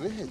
Դրե հետ։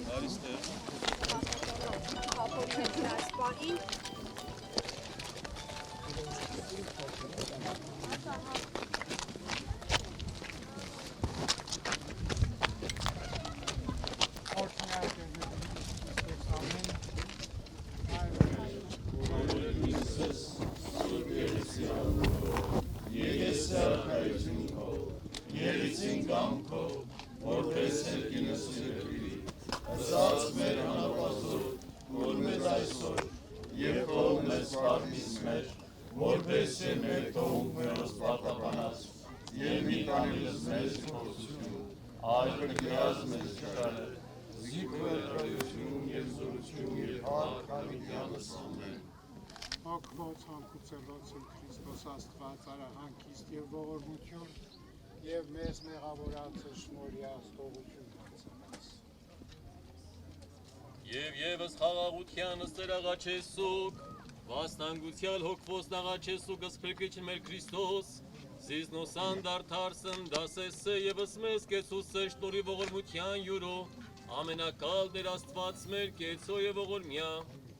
Ակվոց հանկուցելոց իմ Քրիստոս Աստված արահանքիստ և ողորմություն և մեզ մեղավորացը շնորհյա ստողություն հանձնած։ Եվ ևս խաղաղության ըստ աղաչեսուկ, վաստանգության հոգվոս նաղաչեսուկ ըսպրկիչն մեր Քրիստոս, զիզնոսան դարդարսն դասեսը ևս մեզ կեցուսը շնորհի ողորմության յուրո, ամենակալ դեր Աստված մեր կեցո և ողորմյա,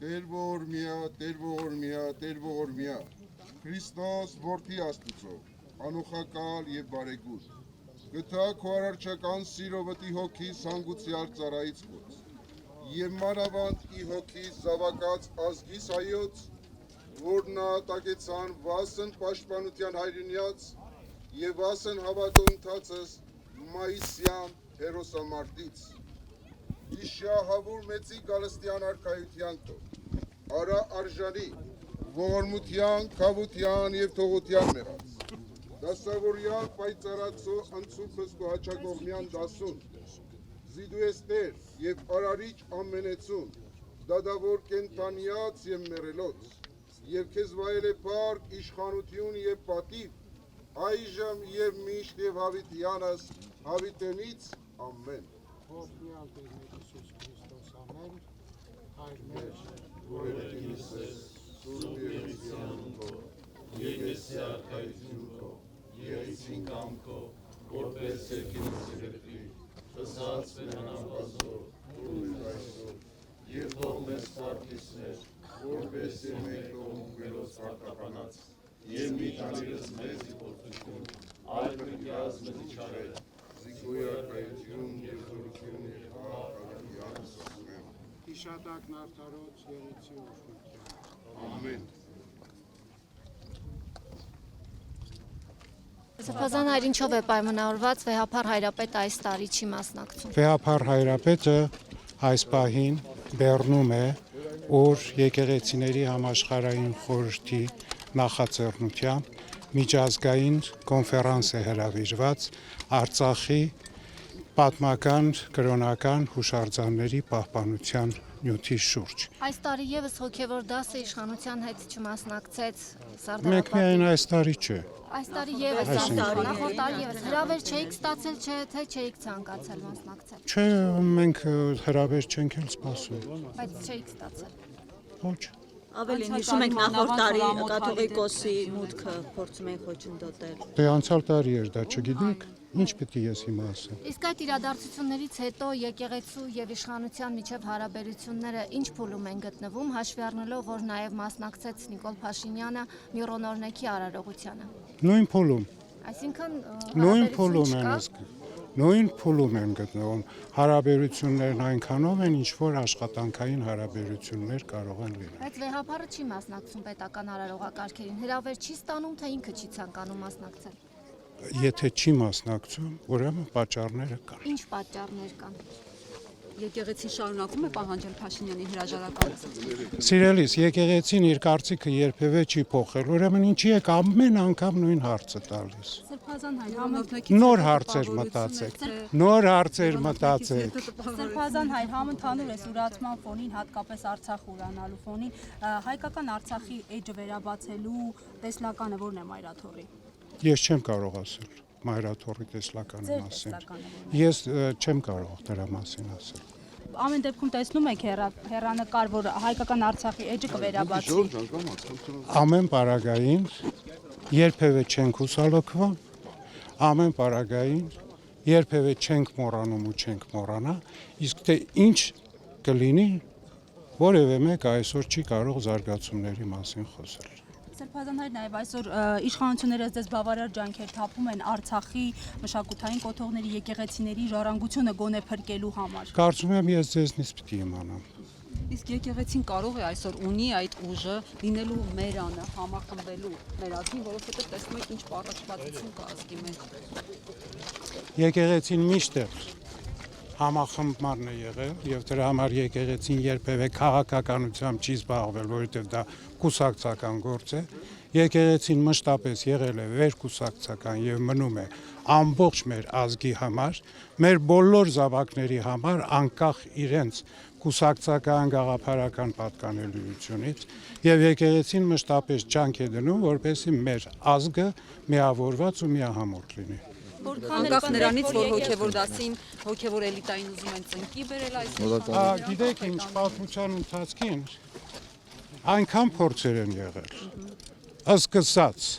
Տեր ողորմյա, Տեր ողորմյա, Տեր ողորմյա, Քրիստոս որդի Աստծո, անուխակալ և բարեգութ, գթա քո արարչական սիրո վտի հոգի սանգուցյալ ծառայից խոց, և մանավանդ ի հոգի զավակած ազգիս հայոց, որ նա տակեցան վասն պաշտպանության հայրենյաց և վասն հավատո ընթացս մայիսյան հերոսամարտից, իշահավուր մեծի գալստյան արքայության քո, արա արժանի, ողորմության, քավության և թողության մեղած, դասավորյալ պայծառացո անցուփս քո հաճակողմյան դասուն, զիդու ես Տեր և արարիչ ամենեցուն, դադավոր կենթանյաց և մեռելոց, և քեզ վայել է փառք, իշխանություն և պատիվ, այժմ և միշտ և հավիտյանս հավիտենից ամեն։ Ողջույն Տեր մեր Հիսուս Քրիստոս ամեն, Հայր մեր, որ եկես ես, Սուրբ Երեսյան քո, եկեսի արքայություն քո, եղեցին կամ քո, որպես երկինս երեխի, խսած վենանապազոր, որ մեր այսօր, և թող մեզ պարտիսներ, որպես և մենք թողում մերոս պարտականած, և մի ճանիրս մեզ իպործություն, այլ պրկյազ մեզ իչարել, զիգոյ արքայություն և զորություն և հաղաքալյանս ամեն։ Իշատակն արդարոց երեցի ուշնության։ Ամեն։ Սրբազան հայր ինչով է պայմանավորված վեհափառ հայրապետը այս տարի չի մասնակցում։ Վեհափառ հայրապետը այս պահին բեռնում է, որ եկեղեցիների համաշխարհային խորհրդի նախաձեռնությամբ միջազգային կոնֆերանս է հրավիրված Արցախի պատմական կրոնական հուշարձանների պահպանության նյութի շուրջ։ Այս տարի եւս հոգևոր դասը իշխանության հետ չմասնակցեց Մենք Սարդարապետի։ միայն այս տարի չէ։ Այս տարի եւս նախորդ տարի եւս հրավեր չէիք ստացել, թե չէիք ցանկացել մասնակցել։ Չէ, մենք հրավեր չենք էլ սպասում։ Բայց չէիք ստացել։ Ոչ։ Ավելին հիշում ենք նախորդ տարի կաթողիկոսի մուտքը փորձում ենք խոչընդոտել։ Դե անցյալ տարի էր դա, չգիտեք, ինչ պիտի ես հիմա ասեմ։ Իսկ այդ իրադարձություններից հետո եկեղեցու եւ իշխանության միջև հարաբերությունները ինչ փուլում են գտնվում, հաշվի առնելով, որ նաեւ մասնակցեց Նիկոլ Փաշինյանը Միրոնօրնեքի արարողությանը։ Նույն փուլում։ Այսինքն Նույն փուլում են գտնվում հարաբերություններն այնքանով են, ինչ որ աշխատանքային հարաբերություններ կարող են լինել։ Բայց վեհափառը չի մասնակցում պետական արարողակարգերին, հրավեր չի ստանում, թե ինքը չի ցանկանում մասնակցել։ Եթե չի մասնակցում, ուրեմն պատճառները կան։ Ինչ պատճառներ կան։ Եկեղեցին շարունակում է պահանջել Փաշինյանի հրաժարականը։ Սիրելիս, եկեղեցին իր կարծիքը երբևէ չի փոխել, ուրեմն ինչի եք ամեն անգամ նույն հարցը տալիս։ Սրբազան հայր Նոր հարցեր մտածեք։ Նոր հարցեր մտածեք։ Սրբազան հայր համընդհանուր է սուրացման ֆոնին, հատկապես Արցախ ուրանալու ֆոնին, հայկական Արցախի էջը վերաբացելու տեսլականը ո՞րն է Մայրաթորի։ Ես չեմ կարող ասել Մայրաթորի տեսլականի մասին։ Ես չեմ կարող դրա մասին ասել։ Ամեն դեպքում տեսնում եք հեռանկար, որ հայկական Արցախի էջը կվերաբացի։ Ամեն պարագային երբևէ չենք հուսալոքվում, ամեն պարագային երբևէ չենք մոռանում ու չենք մոռանա, իսկ թե ինչ կլինի, որևէ մեկ այսօր չի կարող զարգացումների մասին խոսել։ Սրբազան հայր նաև այսօր իշխանությունները ձեզ բավարար ջանքեր թափում են Արցախի մշակութային կոթողների, եկեղեցիների ժառանգությունը գոնե փրկելու համար։ Կարծում եմ ես ձեզնից պիտի իմանամ։ Իսկ եկեղեցին կարող է այսօր ունի այդ ուժը լինելու մերանը, համախմբելու մեր ազգին, որովհետև տեսնում եք ինչ պառակշվածություն կա ազգի մեջ։ Եկեղեցին միշտ համախմբման է եղել եւ դրա համար եկեղեցին երբևէ քաղաքականությամբ չի զբաղվել, որովհետեւ դա կուսակցական գործ է։ Եկեղեցին մշտապես եղել է վերկուսակցական եւ մնում է ամբողջ մեր ազգի համար, մեր բոլոր զավակների համար, անկախ իրենց կուսակցական գաղափարական պատկանելիությունից եւ եկեղեցին մշտապես ջանք է դնում, որպեսզի մեր ազգը միավորված ու միահամոռ լինի։ Անկախ նրանից, որ հոգևոր դասին, հոգևոր էլիտային ուզում են ծնկի բերել այս Գիտեք ինչ, պատմության ընթացքին այնքան փորձեր են եղել, սկսած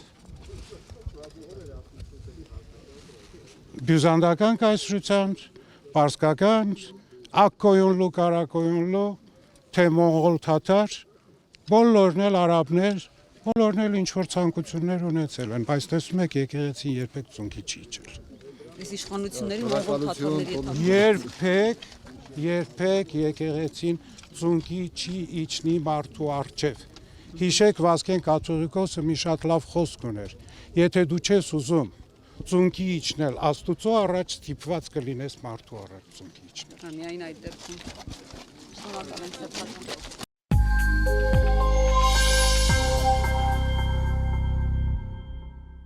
բյուզանդական կայսրությամբ, պարսկական, ակկոյունլու, կարակոյունլու, թե մոնղոլ թաթար, բոլորն էլ արաբներ, բոլորն էլ ինչ-որ ցանկություններ ունեցել են, բայց տեսնում եք եկեղեցին երբեք ծունկի չի իջել։ Այս իշխանությունների մոնղոլ թաթարների Երբեք եկեղեցին ծունկի չի իջնի մարդու առջև։ Հիշեք Վասկեն կաթողիկոսը մի շատ լավ խոսք ուներ. եթե դու չես ուզում ծունկի իջնել Աստուծո առաջ, ստիպված կլինես մարդու առաջ ծունկի իջնել։ Միայն այդ դեպքում։ Շնորհակալ եմ, Սրբազան։